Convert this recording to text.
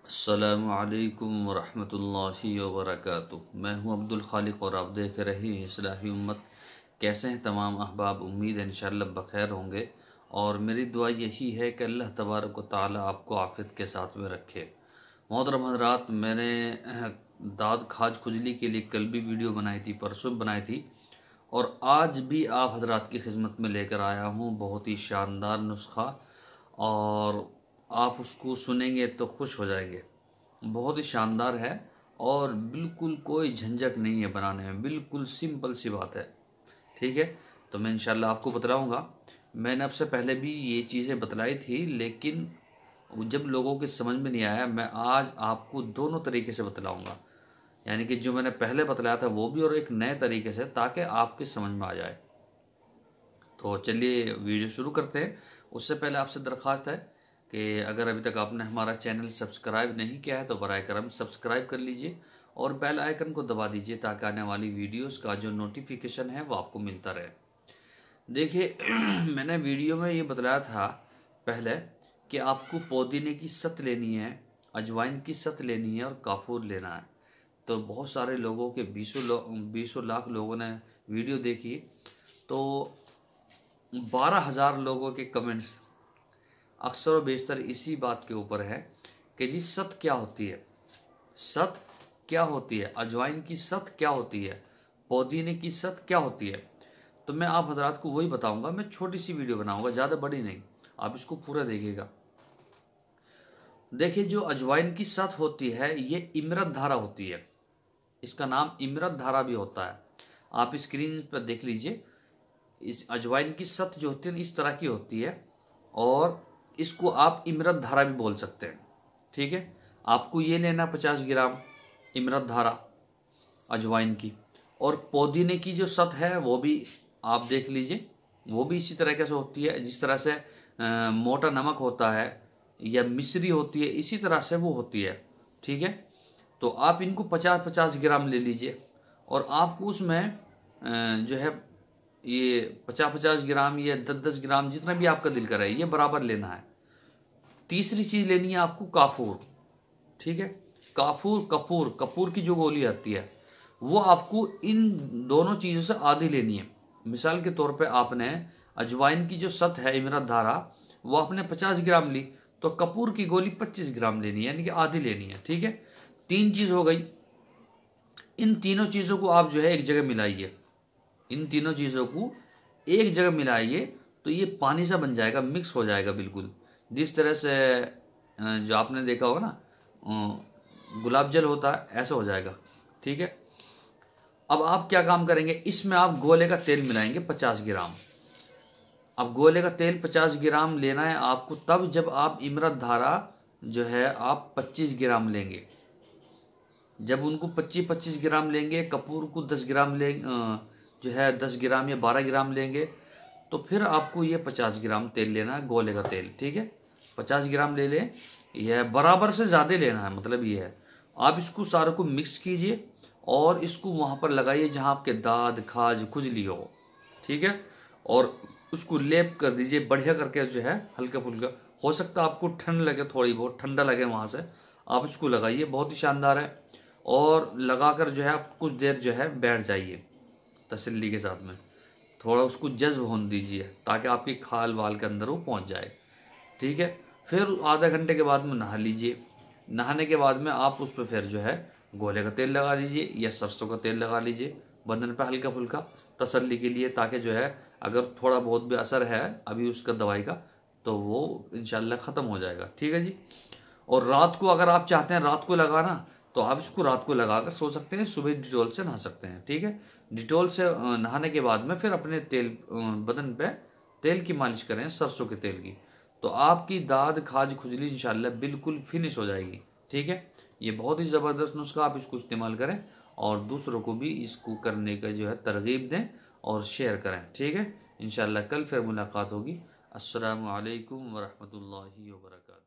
अस्सलामु अलैकुम वरहमतुल्लाहि वबरकातुहू। मैं हूं अब्दुल खालिक और आप देख रहे हैं इस्लाही उम्मत। कैसे हैं तमाम अहबाब? उम्मीद है इंशाअल्लाह बखैर होंगे और मेरी दुआ यही है कि अल्लाह तबारक व तआला आपको आफियत के साथ में रखे। मोहतरम हज़रात, मैंने दाद खाज खुजली के लिए कल भी वीडियो बनाई थी, परसों बनाई थी और आज भी आप हजरात की खिदमत में लेकर आया हूँ बहुत ही शानदार नुस्खा, और आप उसको सुनेंगे तो खुश हो जाएंगे। बहुत ही शानदार है और बिल्कुल कोई झंझट नहीं है बनाने में, बिल्कुल सिंपल सी बात है। ठीक है, तो मैं इंशाल्लाह आपको बतलाऊंगा। मैंने आपसे पहले भी ये चीज़ें बतलाई थी, लेकिन जब लोगों के समझ में नहीं आया, मैं आज आपको दोनों तरीके से बतलाऊंगा। यानी कि जो मैंने पहले बतलाया था वो भी और एक नए तरीके से, ताकि आपके समझ में आ जाए। तो चलिए वीडियो शुरू करते हैं। उससे पहले आपसे दरख्वास्त है कि अगर अभी तक आपने हमारा चैनल सब्सक्राइब नहीं किया है तो बराए करम सब्सक्राइब कर लीजिए और बेल आइकन को दबा दीजिए, ताकि आने वाली वीडियोस का जो नोटिफिकेशन है वो आपको मिलता रहे। देखिए मैंने वीडियो में ये बतलाया था पहले कि आपको पुदीने की सत लेनी है, अजवाइन की सत लेनी है और काफूर लेना है। तो बहुत सारे लोगों के बीसों लाख लोगों ने वीडियो देखी, तो 12,000 लोगों के कमेंट्स अक्सर और बेशतर इसी बात के ऊपर है कि जी सत क्या होती है, सत क्या होती है, अजवाइन की सत क्या होती है, पुदीने की सत क्या होती है। तो मैं आप हजरात को वही बताऊंगा। मैं छोटी सी वीडियो बनाऊंगा, ज़्यादा बड़ी नहीं, आप इसको पूरा देखिएगा। देखिए, जो अजवाइन की सत होती है ये इमरत धारा होती है, इसका नाम इमरत धारा भी होता है। आप स्क्रीन पर देख लीजिए। इस अजवाइन की सत जो होती है इस तरह की होती है और इसको आप इमरत धारा भी बोल सकते हैं। ठीक है, आपको ये लेना 50 ग्राम इमरत धारा अजवाइन की, और पुदीने की जो सत है वो भी आप देख लीजिए, वो भी इसी तरीके से होती है। जिस तरह से मोटा नमक होता है या मिश्री होती है, इसी तरह से वो होती है। ठीक है, तो आप इनको 50-50 ग्राम ले लीजिए और आपको उसमें जो है ये 50-50 ग्राम या 10-10 ग्राम जितना भी आपका दिल करे ये बराबर लेना है। तीसरी चीज लेनी है आपको काफूर। ठीक है, कपूर कपूर की जो गोली आती है वो आपको इन दोनों चीजों से आधी लेनी है। मिसाल के तौर पे आपने अजवाइन की जो सत है इमरत धारा वो आपने 50 ग्राम ली, तो कपूर की गोली 25 ग्राम लेनी है, यानी कि आधी लेनी है। ठीक है, 3 चीज हो गई। इन तीनों चीजों को आप जो है एक जगह मिलाइए, इन तीनों चीजों को एक जगह मिलाइए तो ये पानी सा बन जाएगा, मिक्स हो जाएगा बिल्कुल। जिस तरह से जो आपने देखा होगा ना गुलाब जल होता है, ऐसा हो जाएगा। ठीक है, अब आप क्या काम करेंगे, इसमें आप गोले का तेल मिलाएंगे 50 ग्राम। अब गोले का तेल 50 ग्राम लेना है आपको तब जब आप इमरत धारा जो है आप 25 ग्राम लेंगे। जब उनको 25-25 ग्राम लेंगे, कपूर को 10 ग्राम लेंगे, जो है 10 ग्राम या 12 ग्राम लेंगे, तो फिर आपको ये 50 ग्राम तेल लेना है, गोले का तेल। ठीक है, 50 ग्राम ले लें, यह बराबर से ज़्यादा लेना है, मतलब ये है। आप इसको सारे को मिक्स कीजिए और इसको वहाँ पर लगाइए जहाँ आपके दाद खाज खुजली हो। ठीक है, और उसको लेप कर दीजिए बढ़िया करके, जो है हल्का फुल्का। हो सकता है आपको ठंड लगे, थोड़ी बहुत ठंडा लगे, वहाँ से आप इसको लगाइए, बहुत ही शानदार है। और लगाकर जो है आप कुछ देर जो है बैठ जाइए तसल्ली के साथ में, थोड़ा उसको जज्ब होने दीजिए ताकि आपकी खाल वाल के अंदर वो पहुंच जाए। ठीक है, फिर आधा घंटे के बाद में नहा लीजिए। नहाने के बाद में आप उस पर फिर जो है गोले का तेल लगा लीजिए या सरसों का तेल लगा लीजिए बदन पे हल्का फुल्का तसल्ली के लिए, ताकि जो है अगर थोड़ा बहुत भी असर है अभी उसका दवाई का तो वो इंशाल्लाह ख़त्म हो जाएगा। ठीक है जी, और रात को अगर आप चाहते हैं रात को लगाना तो आप इसको रात को लगाकर सो सकते हैं, सुबह डिटॉल से नहा सकते हैं। ठीक है, डिटॉल से नहाने के बाद में फिर अपने तेल बदन पे तेल की मालिश करें, सरसों के तेल की, तो आपकी दाद खाज खुजली इंशाल्लाह बिल्कुल फिनिश हो जाएगी। ठीक है, ये बहुत ही ज़बरदस्त नुस्खा, आप इसको इस्तेमाल करें और दूसरों को भी इसको करने का जो है तरगीब दें और शेयर करें। ठीक है, इंशाल्लाह कल फिर मुलाकात होगी। अस्सलामु अलैकुम वरहमतुल्लाहि वबरकातुहू।